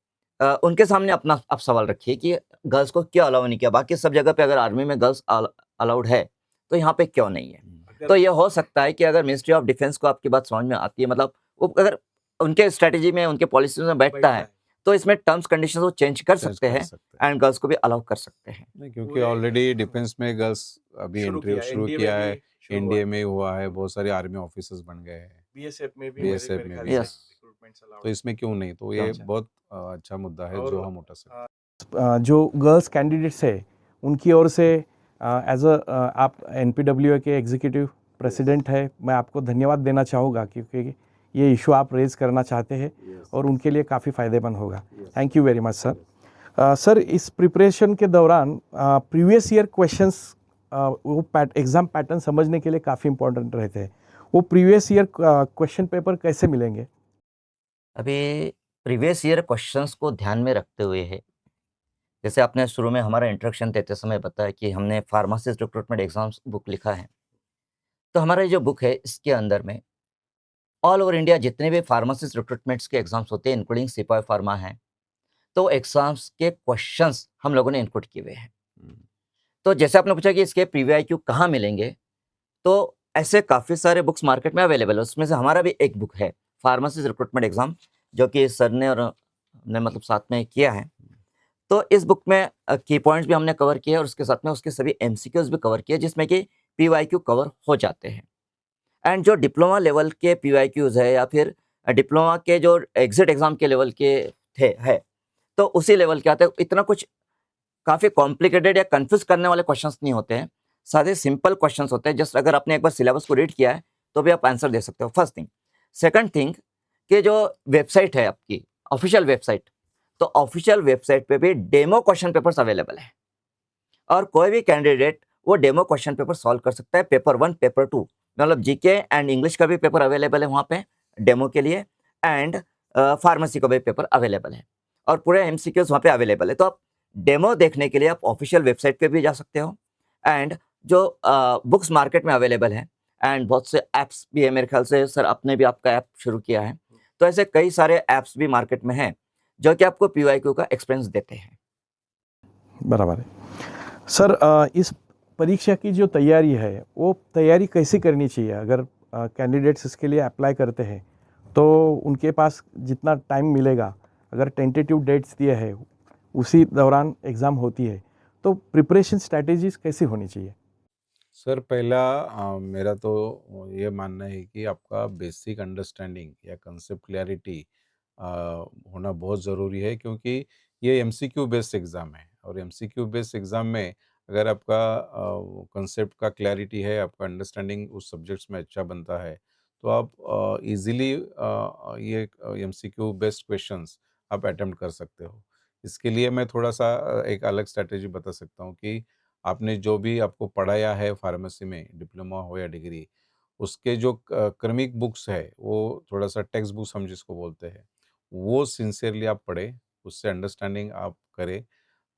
उनके सामने अपना आप सवाल रखिए कि गर्ल्स को क्यों अलाउ नहीं किया? बाकी सब जगह पे अगर आर्मी में गर्ल्स अलाउड है, तो यहाँ पे क्यों नहीं है? तो ये हो सकता है कि अगर मिनिस्ट्री ऑफ डिफेंस को आपकी बात समझ में आती है, मतलब वो अगर उनके स्ट्रैटेजी में, उनके पॉलिसीज़ में बैठता है, तो इसमें टर्म्स कंडीशंस वो चेंज कर चेंज सकते कर हैं सकते हैं। एंड गर्ल्स को भी अलाउ कर सकते हैं। नहीं, क्योंकि पूरे ऑलरेडी डिफेंस में गर्ल्स अभी शुरू एंट्री किया, शुरू एनडीए में किया है, भी शुरू हुआ एनडीए है, में हुआ है, बहुत सारे आर्मी ऑफिसर्स बन गए हैं, बीएसएफ में भी बीएसएफ मेरे में ख्याल भी, से यस, रिक्रूटमेंट्स तो अलाउड है। इसमें क्यों नहीं? तो क्यों? ये बहुत अच्छा मुद्दा है जो और हम उठा सकते हैं। जो गर्ल्स कैंडिडेट्स है उनकी ओर से एज अ आप एनपीडब्ल्यूए के एग्जीक्यूटिव प्रेसिडेंट है, मैं आपको धन्यवाद देना चाहूँगा क्योंकि ये इशू आप रेज करना चाहते हैं और उनके लिए काफ़ी फ़ायदेमंद होगा। Thank you very much sir. Sir इस प्रिपरेशन के दौरान प्रीवियस ईयर क्वेश्चंस वो एग्ज़ाम पैटर्न समझने के लिए काफ़ी इंपॉर्टेंट रहते हैं, वो प्रीवियस ईयर क्वेश्चन पेपर कैसे मिलेंगे? अभी प्रीवियस ईयर क्वेश्चंस को ध्यान में रखते हुए है, जैसे आपने शुरू में हमारा इंट्रोडक्शन देते समय बताया कि हमने फार्मासिस्ट रिक्रूटमेंट एग्जाम्स बुक लिखा है। तो हमारा ये जो बुक है, इसके अंदर में ऑल ओवर इंडिया जितने भी फार्मासिस्ट रिक्रूटमेंट्स के एग्जाम्स होते हैं, इंक्लूडिंग सिपाही फार्मा है, तो एग्जाम्स के क्वेश्चंस हम लोगों ने इनपुट किए हुए हैं। तो जैसे आपने पूछा कि इसके प्रीवीआईक्यू कहाँ मिलेंगे, तो ऐसे काफ़ी सारे बुक्स मार्केट में अवेलेबल है। उसमें से हमारा भी एक बुक है, फार्मासिस्ट रिक्रूटमेंट एग्जाम, जो कि सर ने और हमने मतलब साथ में किया है। तो इस बुक में की पॉइंट्स भी हमने कवर किए और उसके साथ में उसके सभी एमसीक्यूज भी कवर किए, जिसमें कि पीवाईक्यू कवर हो जाते हैं। एंड जो डिप्लोमा लेवल के पीवाईक्यूज है या फिर डिप्लोमा के जो एग्जिट एग्जाम के लेवल के थे है, तो उसी लेवल के आते हैं। इतना कुछ काफ़ी कॉम्प्लिकेटेड या कंफ्यूज करने वाले क्वेश्चंस नहीं होते हैं, सारे सिंपल क्वेश्चंस होते हैं। जस्ट अगर आपने एक बार सिलेबस को रीड किया है तो भी आप आंसर दे सकते हो, फर्स्ट थिंग। सेकंड थिंग कि जो वेबसाइट है आपकी ऑफिशियल वेबसाइट, तो ऑफिशियल वेबसाइट पे भी डेमो क्वेश्चन पेपर्स अवेलेबल है और कोई भी कैंडिडेट वो डेमो क्वेश्चन पेपर सॉल्व कर सकता है। पेपर 1, पेपर 2, मतलब जीके एंड इंग्लिश का भी पेपर अवेलेबल है वहाँ पे डेमो के लिए, एंड फार्मेसी का भी पेपर अवेलेबल है और पूरे एमसीक्यूज वहाँ पे अवेलेबल है। तो आप डेमो देखने के लिए आप ऑफिशियल वेबसाइट पे भी जा सकते हो, एंड जो बुक्स मार्केट में अवेलेबल है, एंड बहुत से ऐप्स भी है। मेरे ख्याल से सर आपने भी आपका ऐप शुरू किया है, तो ऐसे कई सारे ऐप्स भी मार्केट में हैं जो कि आपको पीवाईक्यू का एक्सपीरियंस देते हैं। बराबर है सर। इस परीक्षा की जो तैयारी है वो तैयारी कैसे करनी चाहिए? अगर कैंडिडेट्स इसके लिए अप्लाई करते हैं तो उनके पास जितना टाइम मिलेगा, अगर टेंटेटिव डेट्स दिए हैं उसी दौरान एग्ज़ाम होती है, तो प्रिपरेशन स्ट्रैटेजीज कैसी होनी चाहिए? सर पहला मेरा तो ये मानना है कि आपका बेसिक अंडरस्टैंडिंग या कंसेप्ट क्लैरिटी होना बहुत ज़रूरी है, क्योंकि ये एमसीक्यू बेस्ड एग्ज़ाम है और एमसीक्यू बेस्ड एग्ज़ाम में अगर आपका कंसेप्ट का क्लैरिटी है, आपका अंडरस्टैंडिंग उस सब्जेक्ट्स में अच्छा बनता है, तो आप इजीली ये एमसीक्यू बेस्ड क्वेश्चंस आप अटेम्प्ट कर सकते हो। इसके लिए मैं थोड़ा सा एक अलग स्ट्रैटेजी बता सकता हूँ कि आपने जो भी आपको पढ़ाया है फार्मेसी में, डिप्लोमा हो या डिग्री, उसके जो क्रमिक बुक्स है, वो थोड़ा सा टेक्स्ट बुक्स हम जिसको बोलते हैं, वो सिंसियरली आप पढ़ें, उससे अंडरस्टैंडिंग आप करें।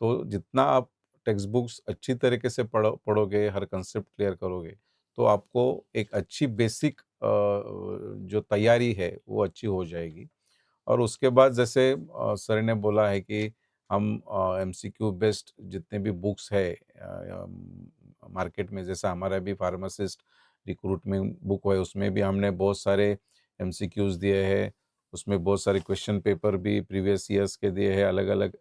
तो जितना आप टेक्स्ट बुक्स अच्छी तरीके से पढ़ोगे, हर कंसेप्ट क्लियर करोगे, तो आपको एक अच्छी बेसिक जो तैयारी है वो अच्छी हो जाएगी। और उसके बाद जैसे सर ने बोला है कि हम एमसीक्यू बेस्ड जितने भी बुक्स है मार्केट में, जैसा हमारा भी फार्मासिस्ट रिक्रूटमेंट बुक है, उसमें भी हमने बहुत सारे एमसीक्यूज दिए हैं, उसमें बहुत सारे क्वेश्चन पेपर भी प्रीवियस ईयर्स के दिए हैं, अलग अलग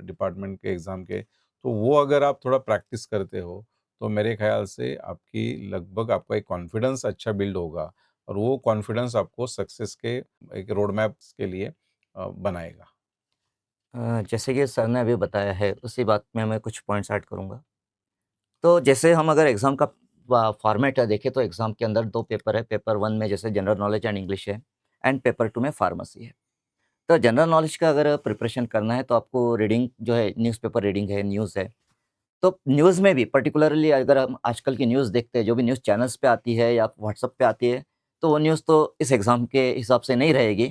डिपार्टमेंट के एग्ज़ाम के। तो वो अगर आप थोड़ा प्रैक्टिस करते हो तो मेरे ख्याल से आपकी लगभग आपका एक कॉन्फिडेंस अच्छा बिल्ड होगा और वो कॉन्फिडेंस आपको सक्सेस के एक रोड मैप्स के लिए बनाएगा। जैसे कि सर ने अभी बताया है, उसी बात में मैं कुछ पॉइंट्स ऐड करूँगा। तो जैसे हम अगर एग्ज़ाम का फॉर्मेट है देखें, तो एग्ज़ाम के अंदर 2 पेपर है। पेपर 1 में जैसे जनरल नॉलेज एंड इंग्लिश है, एंड पेपर 2 में फार्मेसी है। तो जनरल नॉलेज का अगर प्रिपरेशन करना है तो आपको रीडिंग जो है, न्यूज़पेपर रीडिंग है, न्यूज़ है। तो न्यूज़ में भी पर्टिकुलरली अगर हम आजकल की न्यूज़ देखते हैं, जो भी न्यूज़ चैनल्स पे आती है या व्हाट्सएप पे आती है, तो वो न्यूज़ तो इस एग्ज़ाम के हिसाब से नहीं रहेगी।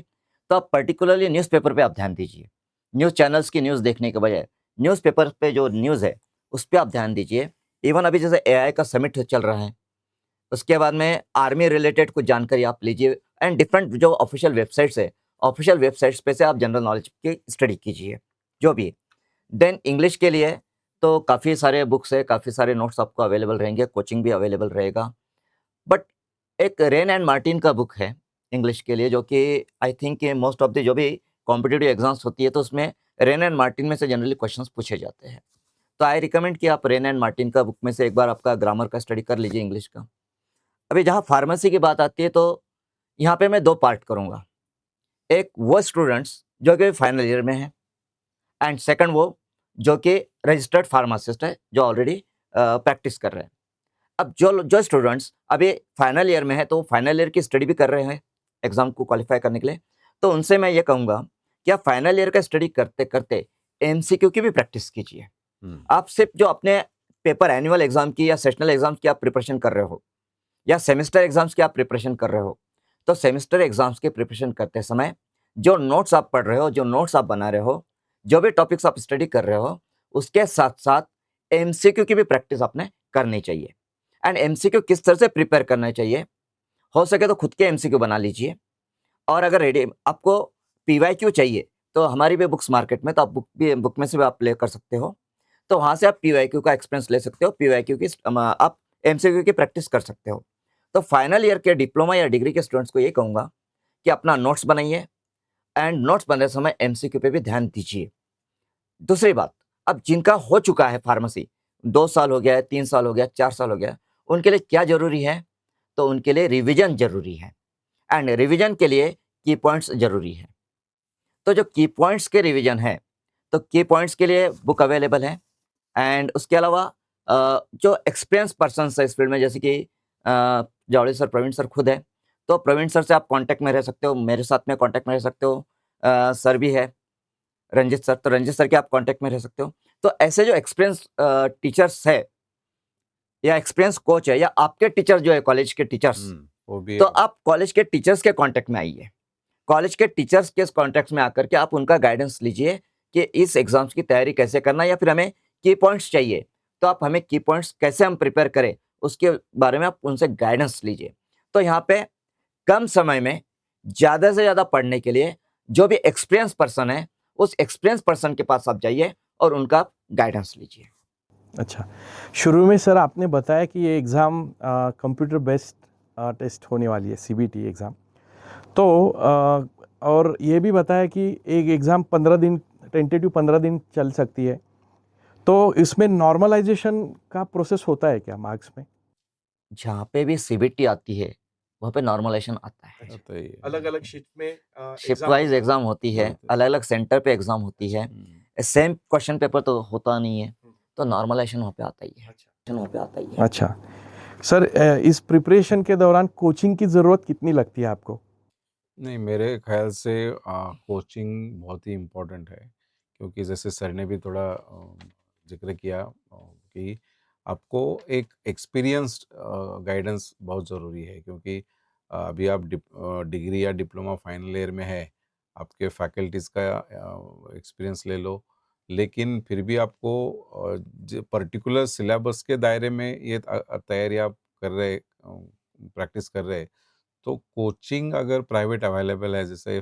तो आप पर्टिकुलरली न्यूज़पेपर पे आप ध्यान दीजिए। न्यूज़ चैनल्स की न्यूज़ देखने के बजाय न्यूज़पेपर पे जो न्यूज़ है, उस पे आप ध्यान दीजिए। इवन अभी जैसे एआई का समिट चल रहा है, उसके बाद में आर्मी रिलेटेड कुछ जानकारी आप लीजिए एंड डिफरेंट जो ऑफिशियल वेबसाइट्स है, ऑफिशियल वेबसाइट्स पे से आप जनरल नॉलेज की स्टडी कीजिए, जो भी है। देन इंग्लिश के लिए तो काफ़ी सारे बुक्स है, काफ़ी सारे नोट्स आपको अवेलेबल रहेंगे, कोचिंग भी अवेलेबल रहेगा। बट एक रेन एंड मार्टिन का बुक है इंग्लिश के लिए, जो कि I think most of the जो भी कॉम्पिटिटिव एग्जाम्स होती है तो उसमें रेन एंड मार्टिन में से जनरली क्वेश्चंस पूछे जाते हैं। तो आई रिकमेंड कि आप रेन एंड मार्टिन का बुक में से एक बार आपका ग्रामर का स्टडी कर लीजिए इंग्लिश का। अभी जहाँ फार्मेसी की बात आती है तो यहाँ पे मैं 2 पार्ट करूँगा। एक वो स्टूडेंट्स जो कि फाइनल ईयर में है एंड सेकंड वो जो कि रजिस्टर्ड फार्मासिस्ट है, जो ऑलरेडी प्रैक्टिस कर रहे हैं। अब जो जो स्टूडेंट्स अभी फाइनल ईयर में है तो फाइनल ईयर की स्टडी भी कर रहे हैं एग्जाम को क्वालिफाई करने के लिए, तो उनसे मैं ये कहूँगा कि आप फाइनल ईयर का स्टडी करते करते एमसीक्यू की भी प्रैक्टिस कीजिए। आप सिर्फ जो अपने पेपर एनुअल एग्जाम की या सेशनल एग्जाम्स की आप प्रिपरेशन कर रहे हो या सेमेस्टर एग्जाम्स की आप प्रिपरेशन कर रहे हो, तो सेमेस्टर एग्जाम्स के प्रिपरेशन करते समय जो नोट्स आप पढ़ रहे हो, जो नोट्स आप बना रहे हो, जो भी टॉपिक्स आप स्टडी कर रहे हो, उसके साथ साथ एमसीक्यू की भी प्रैक्टिस आपने करनी चाहिए। एंड एमसीक्यू किस तरह से प्रिपेयर करना चाहिए, हो सके तो खुद के एमसीक्यू बना लीजिए। और अगर रेडी आपको पीवाईक्यू चाहिए तो हमारी भी बुक्स मार्केट में, तो आप बुक में से भी आप प्ले कर सकते हो, तो वहाँ से आप पीवाईक्यू का एक्सपीरियंस ले सकते हो, पीवाईक्यू की आप एमसीक्यू की प्रैक्टिस कर सकते हो। तो फाइनल ईयर के डिप्लोमा या डिग्री के स्टूडेंट्स को ये कहूँगा कि अपना नोट्स बनाइए एंड नोट्स बनाते समय एमसीक्यू पे भी ध्यान दीजिए। दूसरी बात, अब जिनका हो चुका है फार्मेसी, 2 साल हो गया है, 3 साल हो गया, 4 साल हो गया, उनके लिए क्या ज़रूरी है? तो उनके लिए रिवीजन ज़रूरी है एंड रिवीजन के लिए की पॉइंट्स ज़रूरी है। तो जो की पॉइंट्स के रिवीजन है, तो की पॉइंट्स के लिए बुक अवेलेबल है एंड उसके अलावा जो एक्सपीरियंस पर्सन्स है इस फील्ड में, जैसे कि जावड़े सर, प्रवीण सर खुद है, तो प्रवीण सर से आप कांटेक्ट में रह सकते हो, मेरे साथ में कांटेक्ट में रह सकते हो, सर भी है रंजित सर, तो रंजित सर के आप कांटेक्ट में रह सकते हो। तो ऐसे जो एक्सपीरियंस टीचर्स है या एक्सपीरियंस कोच है या आपके टीचर जो है कॉलेज के टीचर्स, वो भी तो आप कॉलेज के टीचर्स के कांटेक्ट में आइए। कॉलेज के टीचर्स के कांटेक्ट में आकर के आप उनका गाइडेंस लीजिए कि इस एग्जाम्स की तैयारी कैसे करना है, या फिर हमें की पॉइंट्स चाहिए तो आप हमें की पॉइंट्स कैसे हम प्रिपेयर करें उसके बारे में आप उनसे गाइडेंस लीजिए। तो यहाँ पे कम समय में ज़्यादा से ज़्यादा पढ़ने के लिए जो भी एक्सपीरियंस पर्सन है, उस एक्सपीरियंस पर्सन के पास आप जाइए और उनका गाइडेंस लीजिए। अच्छा, शुरू में सर आपने बताया कि ये एग्ज़ाम कंप्यूटर बेस्ड टेस्ट होने वाली है, सीबीटी एग्ज़ाम। तो और ये भी बताया कि एक एग्ज़ाम 15 दिन, टेंटेटिव 15 दिन चल सकती है। तो इसमें नॉर्मलाइजेशन का प्रोसेस होता है क्या मार्क्स में? जहाँ पे भी सीबीटी आती है, वहाँ पे नॉर्मलाइजेशन आता है। आता ही है। अलग-अलग शिफ्ट में शिफ्ट वाइज एग्जाम होती है, होता है। अलग-अलग सेंटर पे एग्जाम होती है। सेम क्वेश्चन पेपर तो होता नहीं है, तो नॉर्मलाइजेशन वहाँ पे आता ही है। वहाँ पे आता ही है। अच्छा सर, इस प्रिपरेशन के दौरान कोचिंग की ज़रूरत कितनी लगती है आपको? नहीं, मेरे ख्याल से कोचिंग बहुत ही इम्पोर्टेंट है, क्योंकि जैसे सर ने भी थोड़ा जिक्र किया कि आपको एक एक्सपीरियंस्ड गाइडेंस बहुत ज़रूरी है, क्योंकि अभी आप डिग्री या डिप्लोमा फाइनल ईयर में है, आपके फैकल्टीज़ का एक्सपीरियंस ले लो, लेकिन फिर भी आपको पर्टिकुलर सिलेबस के दायरे में ये तैयारी आप कर रहे, प्रैक्टिस कर रहे, तो कोचिंग अगर प्राइवेट अवेलेबल है, जैसे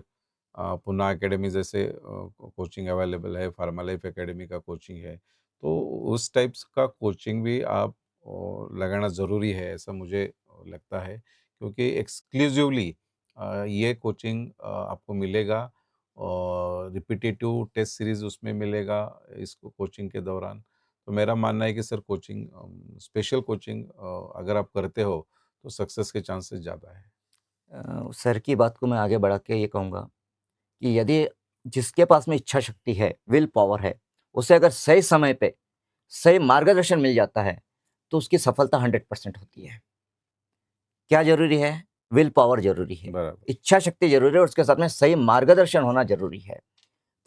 पूना एकेडमी जैसे कोचिंग अवेलेबल है, फार्मा लाइफ एकेडमी का कोचिंग है, तो उस टाइप्स का कोचिंग भी आप लगाना ज़रूरी है, ऐसा मुझे लगता है, क्योंकि एक्सक्लूसिवली ये कोचिंग आपको मिलेगा और रिपीटेटिव टेस्ट सीरीज़ उसमें मिलेगा इसको कोचिंग के दौरान। तो मेरा मानना है कि सर कोचिंग, स्पेशल कोचिंग अगर आप करते हो तो सक्सेस के चांसेस ज़्यादा है। सर की बात को मैं आगे बढ़ा के ये कहूँगा कि यदि जिसके पास में इच्छा शक्ति है, विल पावर है, उसे अगर सही समय पे सही मार्गदर्शन मिल जाता है, तो उसकी सफलता 100% होती है। क्या ज़रूरी है? विल पावर जरूरी है, बराबर। इच्छा शक्ति जरूरी है, और उसके साथ में सही मार्गदर्शन होना जरूरी है।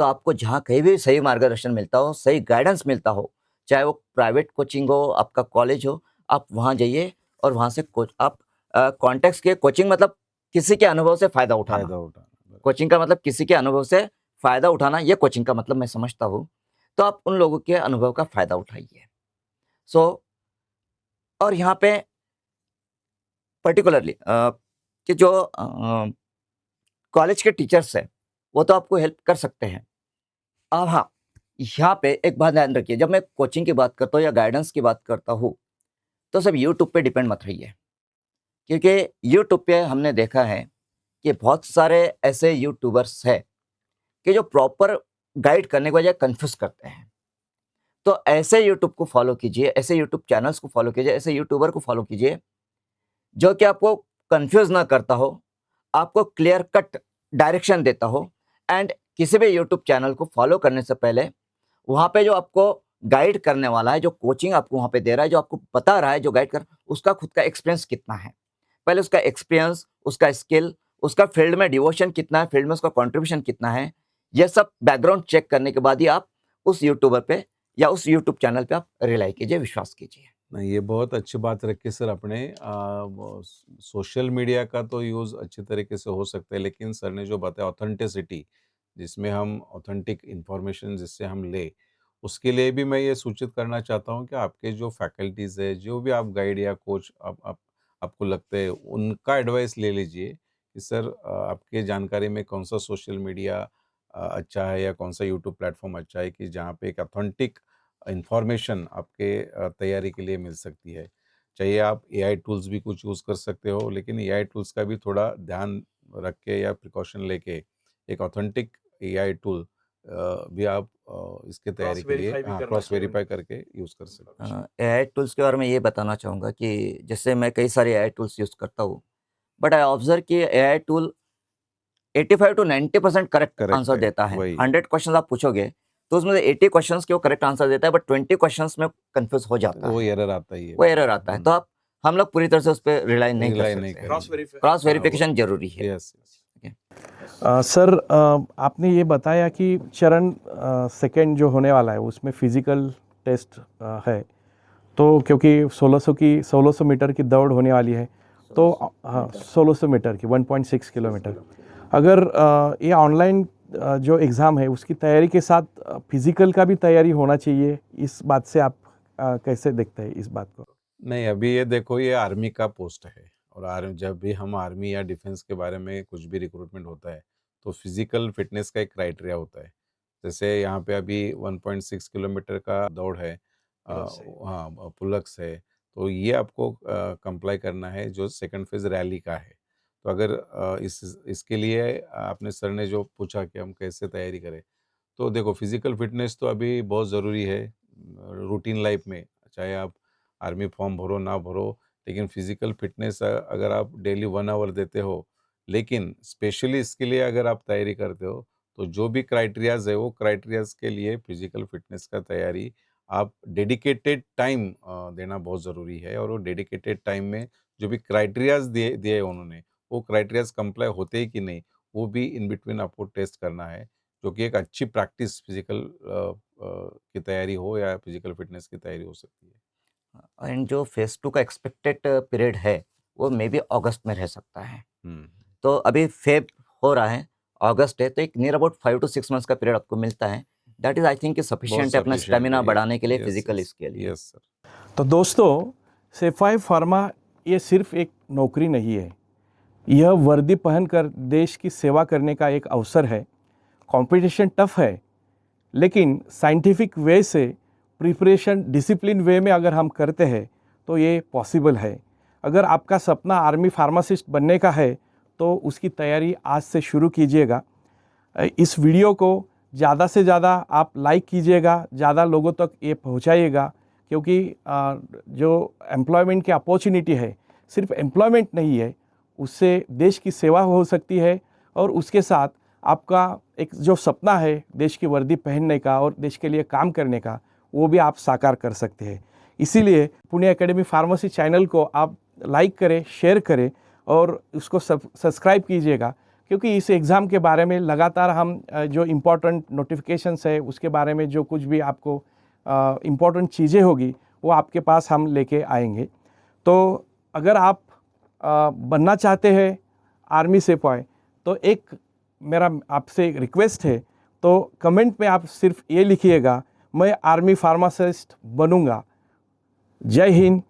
तो आपको जहाँ कहीं भी सही मार्गदर्शन मिलता हो, सही गाइडेंस मिलता हो, चाहे वो प्राइवेट कोचिंग हो, आपका कॉलेज हो, आप वहाँ जाइए और वहाँ से आप कॉन्टेक्स्ट के कोचिंग मतलब किसी के अनुभव से फायदा उठाना। फायदा उठाना, बराबर। कोचिंग का मतलब किसी के अनुभव से फायदा उठाना, ये कोचिंग का मतलब मैं समझता हूँ। तो आप उन लोगों के अनुभव का फायदा उठाइए। और यहाँ पे पर्टिकुलरली कि जो कॉलेज के टीचर्स हैं वो तो आपको हेल्प कर सकते हैं। अब हाँ, यहाँ पे एक बात ध्यान रखिए, जब मैं कोचिंग की बात करता हूँ या गाइडेंस की बात करता हूँ तो सब यूट्यूब पे डिपेंड मत रहिए, क्योंकि यूट्यूब पे हमने देखा है कि बहुत सारे ऐसे यूट्यूबर्स हैं कि जो प्रॉपर गाइड करने के बजाय कंफ्यूज करते हैं। तो ऐसे यूट्यूब को फॉलो कीजिए, ऐसे यूट्यूब चैनल्स को फॉलो कीजिए, ऐसे यूट्यूबर को फॉलो कीजिए जो कि आपको कंफ्यूज ना करता हो, आपको क्लियर कट डायरेक्शन देता हो। एंड किसी भी यूट्यूब चैनल को फॉलो करने से पहले वहाँ पे जो आपको गाइड करने वाला है, जो कोचिंग आपको वहाँ पे दे रहा है, जो आपको बता रहा है, जो गाइड कर, उसका खुद का एक्सपीरियंस कितना है, पहले उसका एक्सपीरियंस, उसका स्किल, उसका फील्ड में डिवोशन कितना है, फील्ड में उसका कंट्रीब्यूशन कितना है, यह सब बैकग्राउंड चेक करने के बाद ही आप उस यूट्यूबर पे या उस यूट्यूब चैनल पे आप रिलाई कीजिए, विश्वास कीजिए। नहीं, ये बहुत अच्छी बात रखी सर आपने। सोशल मीडिया का तो यूज़ अच्छी तरीके से हो सकता है, लेकिन सर ने जो बताया ऑथेंटिसिटी, जिसमें हम ऑथेंटिक इन्फॉर्मेशन जिससे हम ले, उसके लिए भी मैं ये सूचित करना चाहता हूँ कि आपके जो फैकल्टीज़ है, जो भी आप गाइड या कोच आपको लगते हैं, उनका एडवाइस ले लीजिए कि सर आपके जानकारी में कौन सा सोशल मीडिया अच्छा है या कौन सा यूट्यूब प्लेटफॉर्म अच्छा है कि जहाँ पे एक ऑथेंटिक इंफॉर्मेशन आपके तैयारी के लिए मिल सकती है। चाहिए आप एआई टूल्स भी कुछ यूज़ कर सकते हो, लेकिन एआई टूल्स का भी थोड़ा ध्यान रख के या प्रिकॉशन लेके एक ऑथेंटिक एआई टूल भी आप इसके तैयारी के लिए क्रॉस वेरीफाई करके यूज़ कर सकते हैं। एआई टूल्स के बारे में ये बताना चाहूँगा कि जैसे मैं कई सारे एआई टूल्स यूज़ करता हूँ, बट आई ऑब्जर्व कि AI tool 85 to 90% correct correct answer है, देता है। वही। 100 क्वेश्चन आप पूछोगे तो उसमें से 80 क्वेश्चंस के वो करेक्ट आंसर देता है, बट 20 क्वेश्चंस में कंफ्यूज हो जाता वो है, एरर आता ही है। वो एरर आता है। तो आप हम लोग पूरी तरह से उस पर रिलाई नहीं कर रिलाई नहीं सकते। करेंगे। क्रॉस वेरिफिकेशन जरूरी है। यस, सर आपने ये बताया कि चरण सेकंड जो होने वाला है उसमें फिज़िकल टेस्ट है, तो क्योंकि 1600 मीटर की दौड़ होने वाली है, तो हाँ 1600 मीटर की 1.6 किलोमीटर। अगर ये ऑनलाइन जो एग्ज़ाम है उसकी तैयारी के साथ फिज़िकल का भी तैयारी होना चाहिए, इस बात से आप कैसे देखते हैं इस बात को? नहीं, अभी ये देखो, ये आर्मी का पोस्ट है और जब भी हम आर्मी या डिफेंस के बारे में कुछ भी रिक्रूटमेंट होता है तो फिजिकल फिटनेस का एक क्राइटेरिया होता है। जैसे यहाँ पे अभी 1.6 किलोमीटर का दौड़ है, हाँ पुलक्स है, तो ये आपको कंप्लाई करना है जो सेकंड फेज रैली का है। तो अगर इसके लिए आपने सर ने जो पूछा कि हम कैसे तैयारी करें, तो देखो फिजिकल फिटनेस तो अभी बहुत ज़रूरी है रूटीन लाइफ में, चाहे आप आर्मी फॉर्म भरो ना भरो, लेकिन फिजिकल फिटनेस अगर आप डेली 1 आवर देते हो, लेकिन स्पेशली इसके लिए अगर आप तैयारी करते हो, तो जो भी क्राइटेरियाज है वो क्राइटेरियाज के लिए फिजिकल फिटनेस का तैयारी आप डेडिकेटेड टाइम देना बहुत ज़रूरी है। और वो डेडिकेटेड टाइम में जो भी क्राइटेरियाज दिए दिए उन्होंने, वो क्राइटेरियाज कंप्लाई होते ही कि नहीं, वो भी इन बिटवीन आपको टेस्ट करना है, जो कि एक अच्छी प्रैक्टिस फिजिकल की तैयारी हो या फिजिकल फिटनेस की तैयारी हो सकती है। एंड जो फेज 2 का एक्सपेक्टेड पीरियड है वो मे बी अगस्त में रह सकता है। हम्म, तो अभी फेब हो रहा है, अगस्त है, तो एक नियर अबाउट 5 टू 6 मंथ्स का पीरियड आपको मिलता है। दैट इज आई थिंक बहुत सफिशिएंट है अपना सफिशिएंट स्टेमिना है। बढ़ाने के लिए, यस, फिजिकल यस, इसके लिए। Yes sir. तो दोस्तों, सिपाही फार्मा ये सिर्फ एक नौकरी नहीं है, यह वर्दी पहनकर देश की सेवा करने का एक अवसर है। कंपटीशन टफ है, लेकिन साइंटिफिक वे से प्रिपरेशन डिसिप्लिन वे में अगर हम करते हैं तो ये पॉसिबल है। अगर आपका सपना आर्मी फार्मासिस्ट बनने का है तो उसकी तैयारी आज से शुरू कीजिएगा। इस वीडियो को ज़्यादा से ज़्यादा आप लाइक कीजिएगा, ज़्यादा लोगों तक ये पहुंचाइएगा, क्योंकि जो एम्प्लॉयमेंट की अपॉर्चुनिटी है सिर्फ एम्प्लॉयमेंट नहीं है, उससे देश की सेवा हो सकती है और उसके साथ आपका एक जो सपना है देश की वर्दी पहनने का और देश के लिए काम करने का, वो भी आप साकार कर सकते हैं। इसीलिए पुणे एकेडमी फार्मेसी चैनल को आप लाइक करें, शेयर करें और उसको सब्सक्राइब कीजिएगा, क्योंकि इस एग्ज़ाम के बारे में लगातार हम जो इम्पोर्टेंट नोटिफिकेशंस है उसके बारे में जो कुछ भी आपको इम्पोर्टेंट चीज़ें होगी वो आपके पास हम लेके आएंगे। तो अगर आप बनना चाहते हैं आर्मी सिपाही, तो एक मेरा आपसे एक रिक्वेस्ट है, तो कमेंट में आप सिर्फ ये लिखिएगा, मैं आर्मी फार्मासिस्ट बनूंगा। जय हिंद।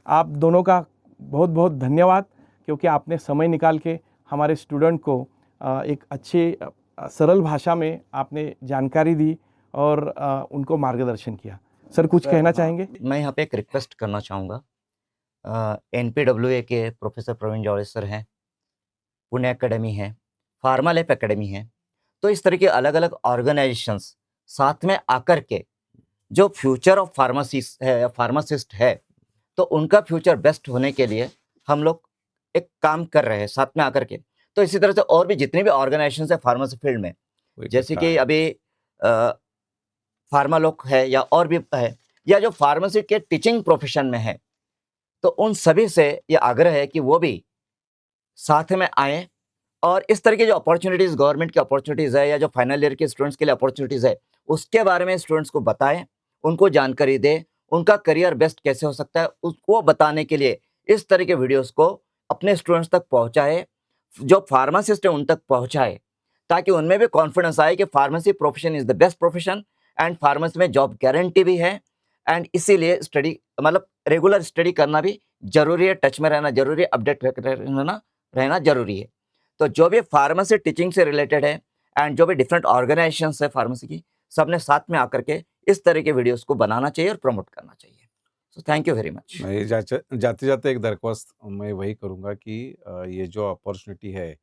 आप दोनों का बहुत बहुत धन्यवाद, क्योंकि आपने समय निकाल के हमारे स्टूडेंट को एक अच्छी सरल भाषा में आपने जानकारी दी और उनको मार्गदर्शन किया। सर कुछ कहना चाहेंगे? मैं यहाँ पे एक रिक्वेस्ट करना चाहूँगा। NPWA के प्रोफेसर प्रवीण जौहरी सर हैं, पुणे एकेडमी है, फार्मालैब एकेडमी है, तो इस तरह के अलग अलग ऑर्गेनाइजेशंस साथ में आकर के जो फ्यूचर ऑफ फार्मासिस्ट है या फार्मासिस्ट है, तो उनका फ्यूचर बेस्ट होने के लिए हम लोग एक काम कर रहे हैं साथ में आकर के। तो इसी तरह से और भी जितने भी ऑर्गेनाइजेशंस है फार्मेसी फील्ड में, वो जैसे इकट्ठा कि है। अभी फार्मालोक है या और भी है, या जो फार्मेसी के टीचिंग प्रोफेशन में है, तो उन सभी से ये आग्रह है कि वो भी साथ में आए और इस तरह की जो अपॉर्चुनिटीज़ गवर्नमेंट की अपॉर्चुनिटीज़ है या जो फाइनल ईयर के स्टूडेंट्स के लिए अपॉर्चुनिटीज़ है, उसके बारे में स्टूडेंट्स को बताएं, उनको जानकारी दें, उनका करियर बेस्ट कैसे हो सकता है उसको बताने के लिए इस तरह के वीडियोस को अपने स्टूडेंट्स तक पहुंचाए, जो फार्मासिस्ट है उन तक पहुंचाए, ताकि उनमें भी कॉन्फिडेंस आए कि pharmacy profession is the best profession and pharmacy में जॉब गारंटी भी है। एंड इसीलिए स्टडी मतलब रेगुलर स्टडी करना भी ज़रूरी है, टच में रहना ज़रूरी है, अपडेट रहना ज़रूरी है। तो जो भी फार्मेसी टीचिंग से रिलेटेड है एंड जो भी डिफरेंट ऑर्गेनाइजेशंस है फार्मेसी की, सबने साथ में आकर के इस तरह के वीडियोस को बनाना चाहिए और प्रमोट करना चाहिए। So thank you very much. मैं जाते जाते एक दरख्वास्त मैं वही करूँगा कि ये जो अपॉर्चुनिटी है,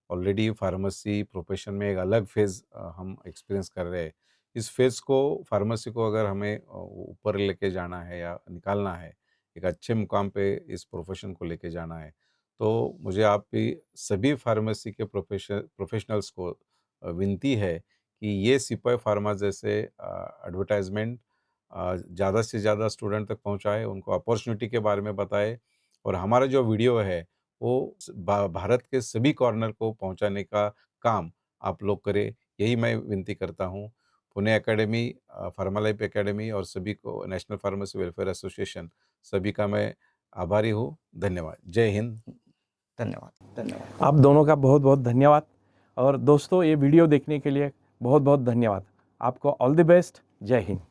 ऑलरेडी फार्मेसी प्रोफेशन में एक अलग फेज़ हम एक्सपीरियंस कर रहे हैं। इस फेज़ को फार्मेसी को अगर हमें ऊपर लेके जाना है या निकालना है, एक अच्छे मुकाम पे इस प्रोफेशन को लेके जाना है, तो मुझे आप भी सभी फार्मेसी के प्रोफेशनल्स को विनती है कि ये सिपाही फार्मा जैसे एडवर्टाइज़मेंट ज़्यादा से ज़्यादा स्टूडेंट तक पहुँचाए, उनको अपॉर्चुनिटी के बारे में बताए और हमारा जो वीडियो है वो भारत के सभी कॉर्नर को पहुंचाने का काम आप लोग करें, यही मैं विनती करता हूं। पुणे एकेडमी, फार्मालाइफ एकेडमी और सभी को नेशनल फार्मेसी वेलफेयर एसोसिएशन सभी का मैं आभारी हूँ। धन्यवाद। जय हिंद। धन्यवाद। आप दोनों का बहुत बहुत धन्यवाद। और दोस्तों, ये वीडियो देखने के लिए बहुत बहुत धन्यवाद। आपको ऑल द बेस्ट। जय हिंद।